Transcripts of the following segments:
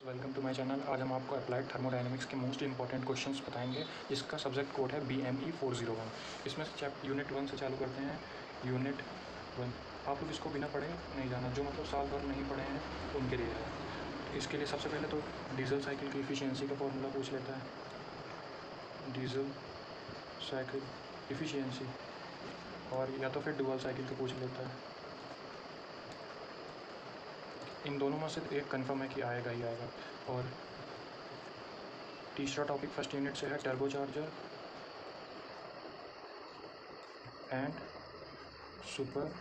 Welcome to my channel. आज हम आपको अप्लाइड थर्मोडायनेमिक्स के मोस्ट इंपॉर्टेंट क्वेश्चंस बताएंगे, जिसका सब्जेक्ट कोड है BME 401। इसमें से यूनिट 1 से चालू करते हैं। यूनिट 1 आप लोग इसको बिना पढ़े नहीं जाना, जो मतलब साल भर नहीं पढ़े हैं उनके लिए है। इसके लिए सबसे पहले तो डीजल साइकिल की इफ़िशियंसी का फॉर्मूला पूछ लेता है। डीजल साइकिल इफ़िशियंसी, और या तो फिर डुअल साइकिल का पूछ लेता है। इन दोनों में से एक कंफर्म है कि आएगा ही आएगा। और तीसरा टॉपिक फर्स्ट यूनिट से है, टर्बोचार्जर एंड सुपर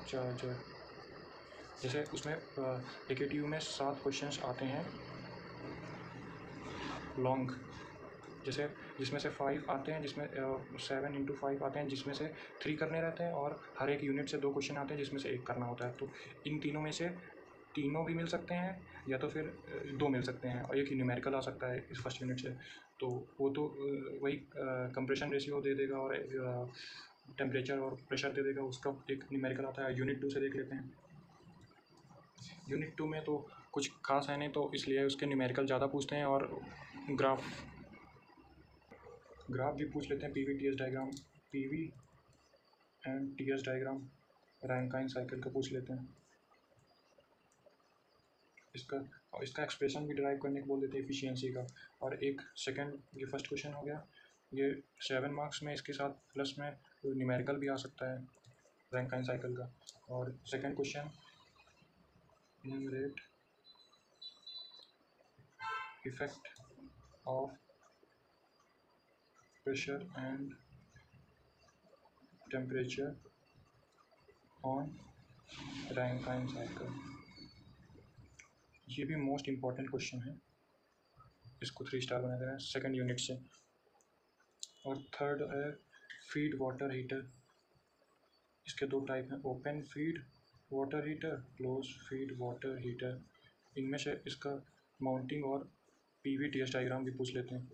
चार्जर। जैसे उसमें AKTU में 7 क्वेश्चंस आते हैं लॉन्ग, जैसे जिसमें से 5 आते हैं, जिसमें 7 × 5 आते हैं, जिसमें से 3 करने रहते हैं, और हर एक यूनिट से 2 क्वेश्चन आते हैं जिसमें से 1 करना होता है। तो इन तीनों में से तीनों भी मिल सकते हैं, या तो फिर 2 मिल सकते हैं, और एक न्यूमेरिकल आ सकता है इस फर्स्ट यूनिट से। तो वो तो वही कंप्रेशन रेशियो दे देगा और टेम्परेचर और प्रेशर दे देगा, उसका एक न्यूमेरिकल आता है। यूनिट 2 से देख लेते हैं। यूनिट 2 में तो कुछ खास है नहीं, तो इसलिए उसके न्यूमेरिकल ज़्यादा पूछते हैं, और ग्राफ भी पूछ लेते हैं। PV-TS diagram, PV and TS diagram Rankine cycle का पूछ लेते हैं। इसका एक्सप्रेशन भी डिराइव करने को बोल देते हैं एफिशिएंसी का। और एक सेकंड, ये फर्स्ट क्वेश्चन हो गया, ये 7 मार्क्स में, इसके साथ प्लस में न्यूमेरिकल भी आ सकता है रैंकाइन साइकिल का। और second question, enumerate effect of pressure and temperature on Rankine cycle. ये भी मोस्ट इम्पॉर्टेंट क्वेश्चन है, इसको 3 स्टार बना देना है सेकंड यूनिट से। और थर्ड है फीड वाटर हीटर। इसके 2 टाइप हैं, open feed water heater, close feed water heater. इनमें से इसका माउंटिंग और PV-TS डायग्राम भी पूछ लेते हैं।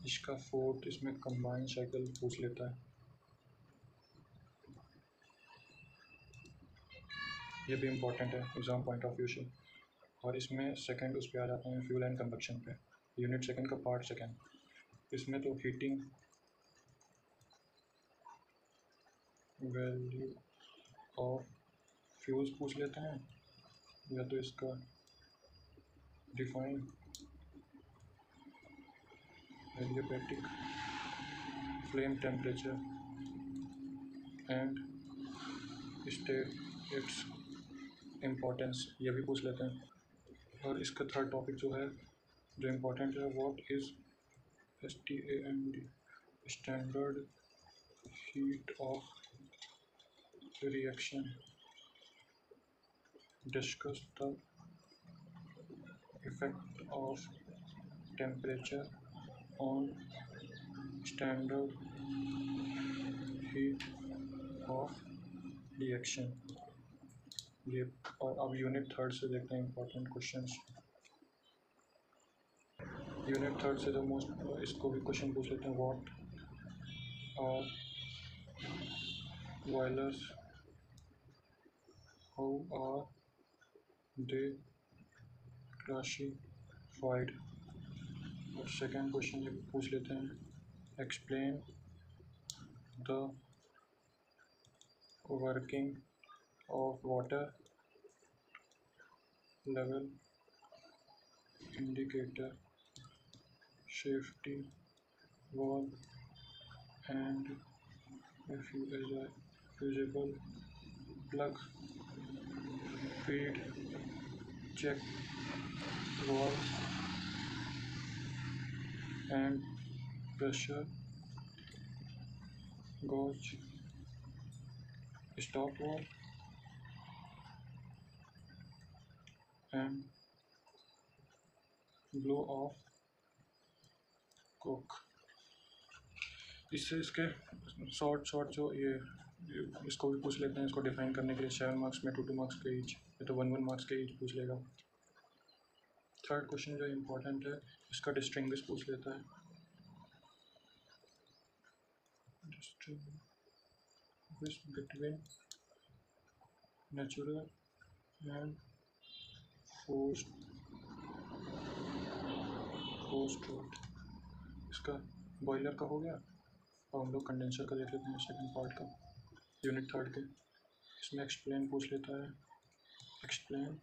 इसका फोर्थ, इसमें कंबाइन साइकिल पूछ लेता है। ये भी इम्पोर्टेंट है एग्ज़ाम पॉइंट ऑफ व्यू से। और इसमें सेकंड उस पर आ जाते हैं, फ्यूल एंड कंबक्शन पे, यूनिट सेकंड का पार्ट सेकंड। इसमें तो हीटिंग वैल्यू ऑफ फ्यूल्स पूछ लेते हैं, या तो इसका define adiabatic flame temperature and state its importance, ये भी पूछ लेते हैं। और इसका थर्ड टॉपिक जो है, जो इम्पोर्टेंट है, what is STAND, standard heat of reaction, discuss the effect of temperature on standard heat of reaction. ये, और अब यूनिट थर्ड से देखते हैं इम्पोर्टेंट क्वेश्चंस। यूनिट थर्ड से जो मोस्ट, इसको भी क्वेश्चन पूछ लेते हैं। What are boilers, how are they classified. और सेकेंड क्वेश्चन ये पूछ लेते हैं, explain the working of water level indicator, safety valve and a fusible plug, feed check valve and pressure gauge, stop valve and blow off cock। इससे इसके short जो ये इसको भी पूछ लेते हैं। इसको डिफाइन करने के लिए 7 मार्क्स में 2 मार्क्स के ईच, ये तो 1 मार्क्स के ईच पूछ लेगा। थर्ड क्वेश्चन जो इम्पोर्टेंट है, इसका डिस्टिंग्विश पूछ लेता है। Distinguish between natural and post post इसका बॉयलर का हो गया। और हम लोग कंडेंसर का देख लेते हैं सेकंड पार्ट का, यूनिट थर्ड के। इसमें एक्सप्लेन पूछ लेता है, explain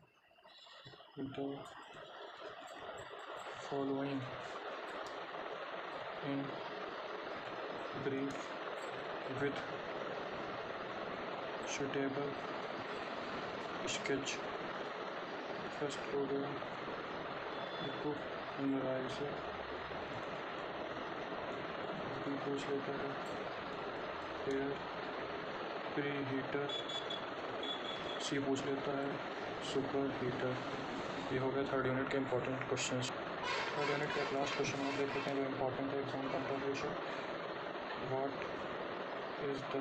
the following in brief with suitable sketch. First हो गया बुक मेमोराइजर, भी पूछ लेता है एयर प्री हीटर, सी पूछ लेता है सुपर हीटर। ये हो गया थर्ड यूनिट के इम्पोर्टेंट क्वेश्चन। थर्ड यूनिट का लास्ट क्वेश्चन हम देख लेते हैं जो इम्पोर्टेंट है exam controversial. What is the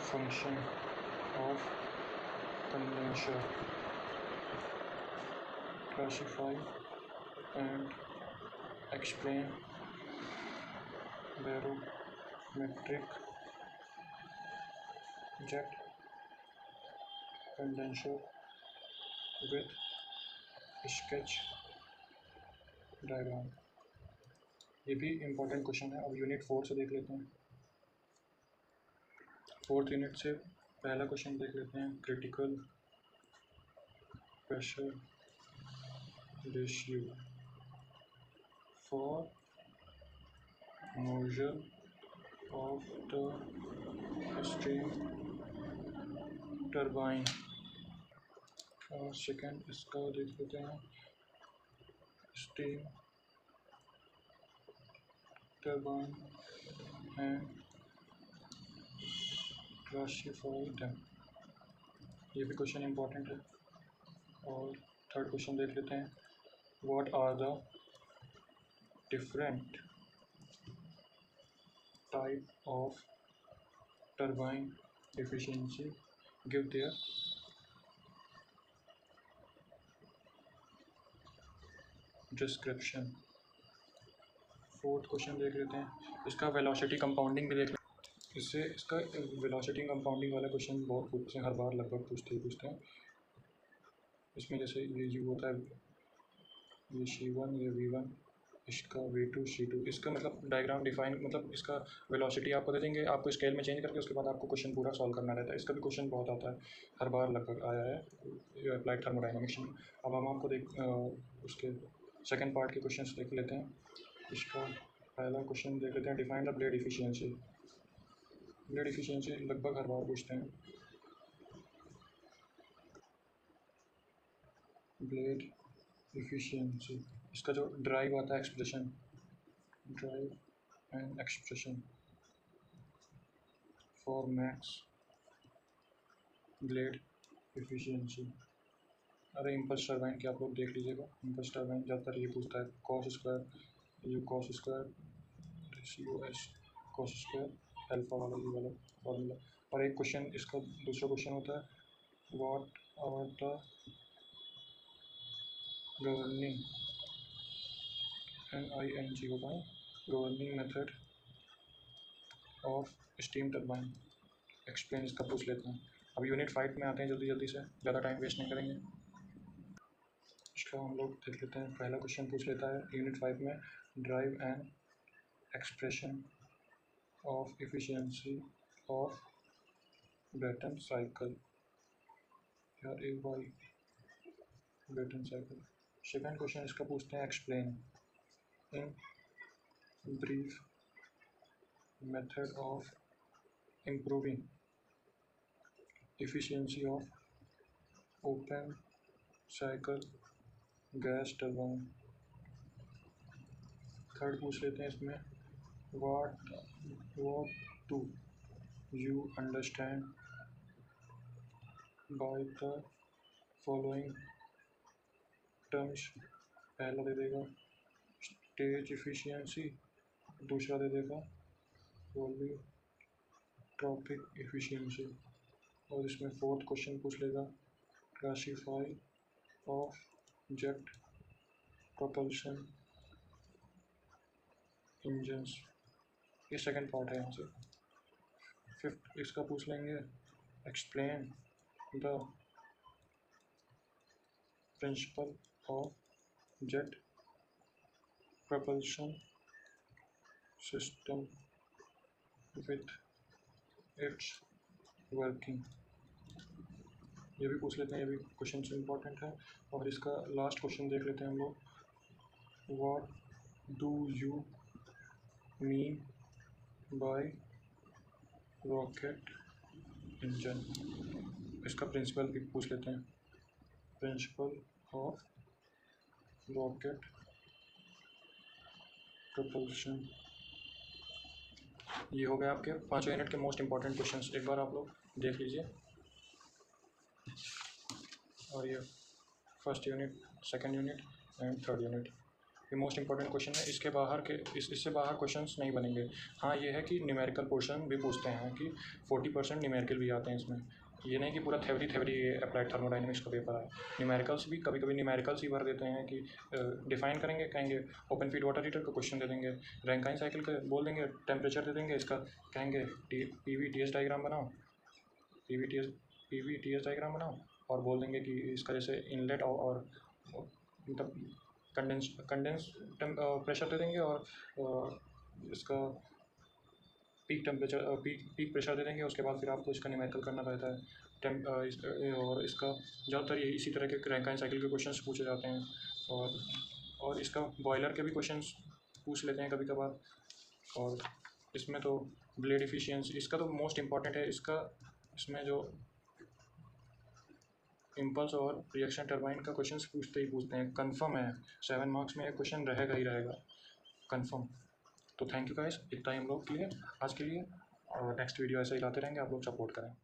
function of condenser? Classify and explain barometric jet condenser with sketch diagram। ये भी इम्पोर्टेंट क्वेश्चन है। अब यूनिट 4 से देख लेते हैं। फोर्थ यूनिट से पहला क्वेश्चन देख लेते हैं, critical pressure ratio for motion of the steam turbine। और सेकेंड इसका देख लेते हैं, steam turbine and classify them। ये भी क्वेश्चन इम्पोर्टेंट है। और थर्ड क्वेश्चन देख लेते हैं, what are the different type of turbine efficiency, give their description. Fourth question देख लेते हैं, इसका वेलोसिटी कंपाउंडिंग भी देख लेते हैं। इससे इसका वेलोसिटी कंपाउंडिंग वाला क्वेश्चन बहुत पूछते हैं, हर बार लगभग पूछते हैं। इसमें जैसे ये यू होता है, ये C1, ये V1, इसका V2 C2। इसका मतलब डायग्राम डिफाइन, मतलब इसका वेलोसिटी आपको दे देंगे, आपको स्केल में चेंज करके उसके बाद आपको क्वेश्चन पूरा सॉल्व करना रहता है। इसका भी क्वेश्चन बहुत आता है, हर बार लगभग आया है अप्लाइड थर्मोडायनामिक्स में। अब हम आपको उसके सेकेंड पार्ट के क्वेश्चन देख लेते हैं। इसका पहला क्वेश्चन देख लेते हैं, define the blade efficiency. Blade efficiency लगभग हर बार पूछते हैं। ब्लेड इफिशियंसी, इसका जो ड्राइव आता है expression, drive and expression for max blade efficiency. अरे इम्पल्स टर्बाइन के आप लोग देख लीजिएगा, इम्पल्स टर्बाइन ज़्यादातर ये पूछता है, cos square you cos square COS cos square alpha वाला ये वाला फॉर्मूला। और एक क्वेश्चन इसका दूसरा क्वेश्चन होता है, what are the governing NING होगा, governing method of steam turbine, explain. इसका पूछ लेते हैं। अब यूनिट 5 में आते हैं, जल्दी से, ज़्यादा टाइम वेस्ट नहीं करेंगे। इसका हम लोग देख लेते हैं, पहला क्वेश्चन पूछ लेता है यूनिट 5 में, drive and expression of efficiency of Brayton cycle, यार एक बार ब्रेटन साइकिल। सेकेंड क्वेश्चन इसका पूछते हैं, explain in brief method of improving efficiency of open cycle gas turbine. Third पूछ लेते हैं इसमें, what do you understand by the following terms. पहला दे देगा स्टेज एफिशिएंसी, दूसरा दे देगा वॉल्यूट्रॉपिक एफिशिएंसी। और इसमें फोर्थ क्वेश्चन पूछ लेगा, classify of jet propulsion engines. ये सेकंड पार्ट है यहाँ से। फिफ्थ इसका पूछ लेंगे, explain the principle of jet propulsion system with its working। ये भी पूछ लेते हैं, ये भी क्वेश्चन इंपॉर्टेंट है। और इसका लास्ट क्वेश्चन देख लेते हैं हम लोग। What do you mean by rocket engine. इसका प्रिंसिपल भी पूछ लेते हैं। Principle of rocket propulsion. ये हो गए आपके 5 यूनिट के मोस्ट इंपॉर्टेंट क्वेश्चंस। एक बार आप लोग देख लीजिए। और ये first unit, second unit and third unit, ये मोस्ट इंपॉर्टेंट क्वेश्चन है। इसके बाहर के इससे बाहर क्वेश्चंस नहीं बनेंगे। हाँ, ये है कि न्यूमेरिकल पोर्शन भी पूछते हैं कि 40% न्यूमेरिकल भी आते हैं इसमें। ये नहीं कि पूरा थ्योरी अप्लाइड थर्मोडाइनमिक्स का पेपर है। न्यूमेरिकल्स भी कभी कभी न्यूमेरिकल्स ही भर देते हैं कि डिफाइन करेंगे, कहेंगे ओपन फीड वाटर हीटर का क्वेश्चन दे देंगे, रैंकाइन साइकिल का बोल देंगे, टेम्परेचर दे देंगे, इसका कहेंगे PV/TS डायग्राम बनाओ, PV/TS डायग्राम बनाओ, और बोल देंगे कि इसका जैसे इनलेट और मतलब कंडेंस प्रेशर दे देंगे, और इसका पीक टेम्परेचर पीक प्रेशर दे देंगे। उसके बाद फिर आपको इसका न्यूमेरिकल करना रहता है। और इसका ज़्यादातर ये इसी तरह के रैंकाइन साइकिल के क्वेश्चंस पूछे जाते हैं। और इसका बॉयलर के भी क्वेश्चंस पूछ लेते हैं कभी कभार। और इसमें तो ब्लेड एफिशिएंसी इसका तो मोस्ट इम्पॉर्टेंट है। इसमें जो इम्पल्स और रिएक्शन टरबाइन का क्वेश्चन पूछते हैं, कंफर्म है। 7 मार्क्स में एक क्वेश्चन रहेगा ही रहेगा, कंफर्म। तो थैंक यू गाइस, इतना ही हम लोग के लिए आज के लिए। और नेक्स्ट वीडियो ऐसे ही लाते रहेंगे, आप लोग सपोर्ट करें।